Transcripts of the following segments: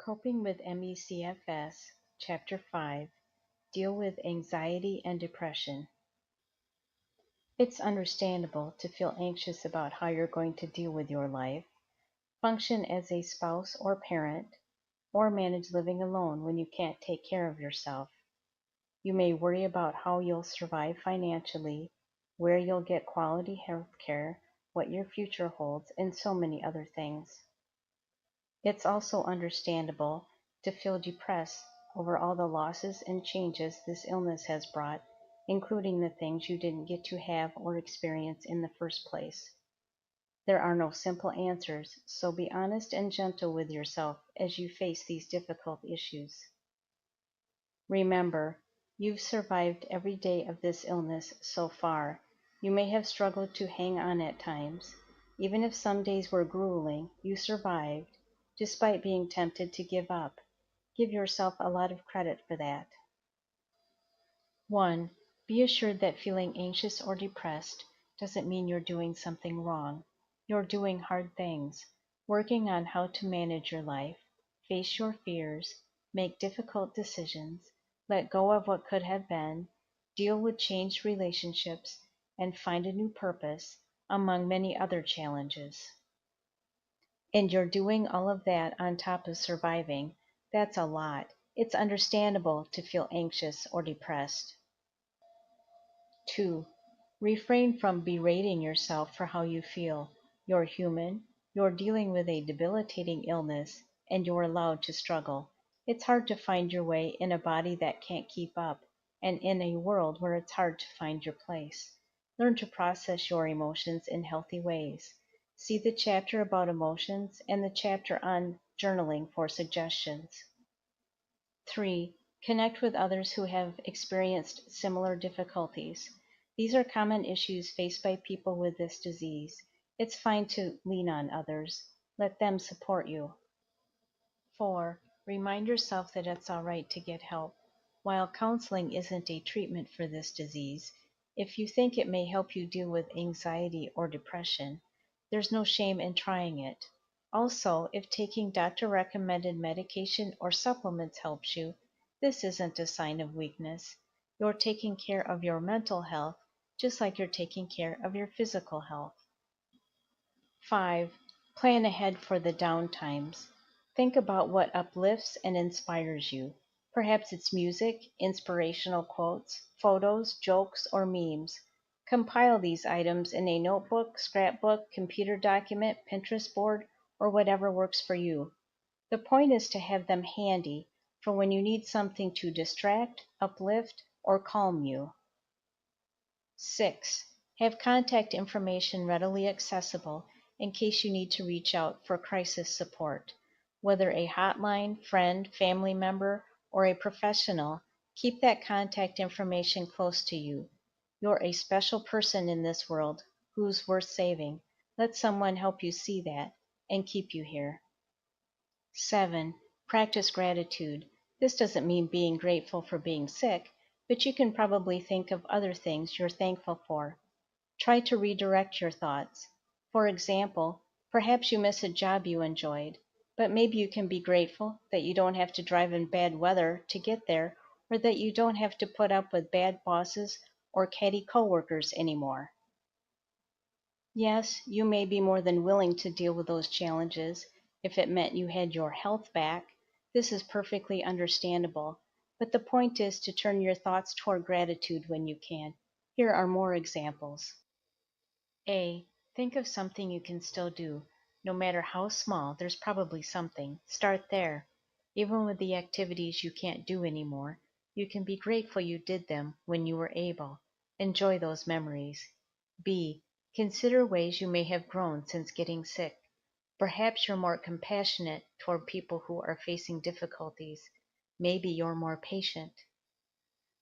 Coping with MECFS, Chapter 5, Deal with Anxiety and Depression. It's understandable to feel anxious about how you're going to deal with your life, function as a spouse or parent, or manage living alone when you can't take care of yourself. You may worry about how you'll survive financially, where you'll get quality health care, what your future holds, and so many other things. It's also understandable to feel depressed over all the losses and changes this illness has brought, including the things you didn't get to have or experience in the first place. There are no simple answers, so be honest and gentle with yourself as you face these difficult issues. Remember, you've survived every day of this illness so far. You may have struggled to hang on at times. Even if some days were grueling, you survived, despite being tempted to give up. Give yourself a lot of credit for that. 1. Be assured that feeling anxious or depressed doesn't mean you're doing something wrong. You're doing hard things, working on how to manage your life, face your fears, make difficult decisions, let go of what could have been, deal with changed relationships, and find a new purpose, among many other challenges. And you're doing all of that on top of surviving. That's a lot. It's understandable to feel anxious or depressed. 2. Refrain from berating yourself for how you feel. You're human, you're dealing with a debilitating illness, and you're allowed to struggle. It's hard to find your way in a body that can't keep up, and in a world where it's hard to find your place. Learn to process your emotions in healthy ways. See the chapter about emotions and the chapter on journaling for suggestions. 3. Connect with others who have experienced similar difficulties. These are common issues faced by people with this disease. It's fine to lean on others. Let them support you. 4. Remind yourself that it's all right to get help. While counseling isn't a treatment for this disease, if you think it may help you deal with anxiety or depression, there's no shame in trying it. Also, if taking doctor-recommended medication or supplements helps you, this isn't a sign of weakness. You're taking care of your mental health just like you're taking care of your physical health. 5. Plan ahead for the down times. Think about what uplifts and inspires you. Perhaps it's music, inspirational quotes, photos, jokes, or memes. Compile these items in a notebook, scrapbook, computer document, Pinterest board, or whatever works for you. The point is to have them handy for when you need something to distract, uplift, or calm you. 6. Have contact information readily accessible in case you need to reach out for crisis support. Whether a hotline, friend, family member, or a professional, keep that contact information close to you. You're a special person in this world who's worth saving. Let someone help you see that and keep you here. 7. Practice gratitude. This doesn't mean being grateful for being sick, but you can probably think of other things you're thankful for. Try to redirect your thoughts. For example, perhaps you miss a job you enjoyed, but maybe you can be grateful that you don't have to drive in bad weather to get there, or that you don't have to put up with bad bosses or catty coworkers anymore. Yes, you may be more than willing to deal with those challenges if it meant you had your health back. This is perfectly understandable, but the point is to turn your thoughts toward gratitude when you can. Here are more examples. A. Think of something you can still do. No matter how small, there's probably something. Start there. Even with the activities you can't do anymore, you can be grateful you did them when you were able. Enjoy those memories. B. Consider ways you may have grown since getting sick. Perhaps you're more compassionate toward people who are facing difficulties. Maybe you're more patient.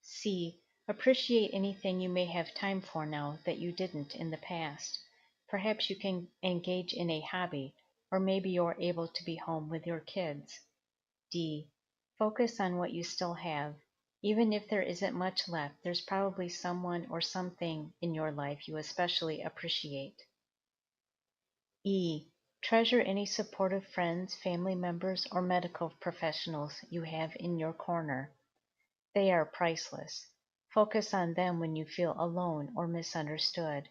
C. Appreciate anything you may have time for now that you didn't in the past. Perhaps you can engage in a hobby, or maybe you're able to be home with your kids. D. Focus on what you still have. Even if there isn't much left, there's probably someone or something in your life you especially appreciate. E. Treasure any supportive friends, family members, or medical professionals you have in your corner. They are priceless. Focus on them when you feel alone or misunderstood.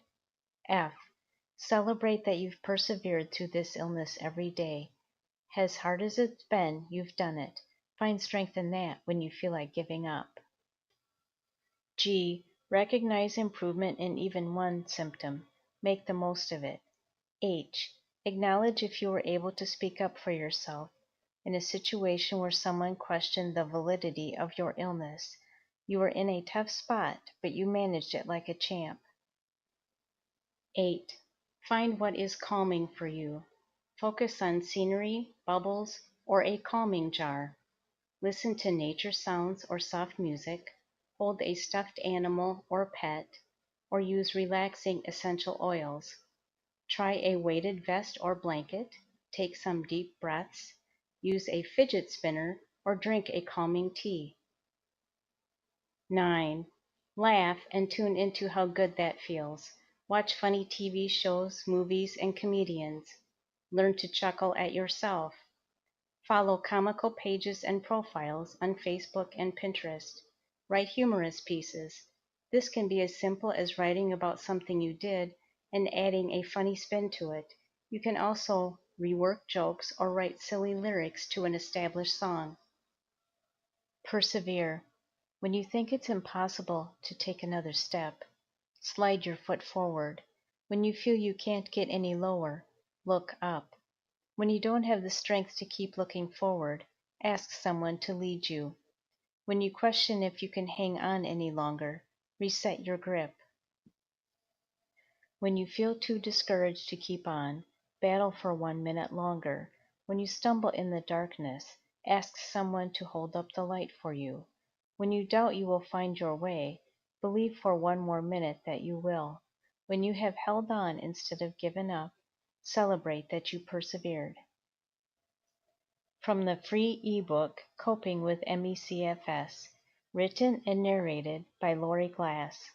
F. Celebrate that you've persevered through this illness every day. As hard as it's been, you've done it. Find strength in that when you feel like giving up. G. Recognize improvement in even one symptom. Make the most of it. H. Acknowledge if you were able to speak up for yourself in a situation where someone questioned the validity of your illness. You were in a tough spot, but you managed it like a champ. 8. Find what is calming for you. Focus on scenery, bubbles, or a calming jar. Listen to nature sounds or soft music. Hold a stuffed animal or pet, or use relaxing essential oils. Try a weighted vest or blanket. Take some deep breaths. Use a fidget spinner or drink a calming tea. 9. Laugh and tune into how good that feels. Watch funny TV shows, movies, and comedians. Learn to chuckle at yourself. Follow comical pages and profiles on Facebook and Pinterest. Write humorous pieces. This can be as simple as writing about something you did and adding a funny spin to it. You can also rework jokes or write silly lyrics to an established song. Persevere. When you think it's impossible to take another step, slide your foot forward. When you feel you can't get any lower, look up. When you don't have the strength to keep looking forward, ask someone to lead you. When you question if you can hang on any longer, reset your grip. When you feel too discouraged to keep on, battle for 1 minute longer. When you stumble in the darkness, ask someone to hold up the light for you. When you doubt you will find your way, believe for 1 more minute that you will. When you have held on instead of given up, celebrate that you persevered. From the free ebook Coping with MECFS, written and narrated by Laurie Glass.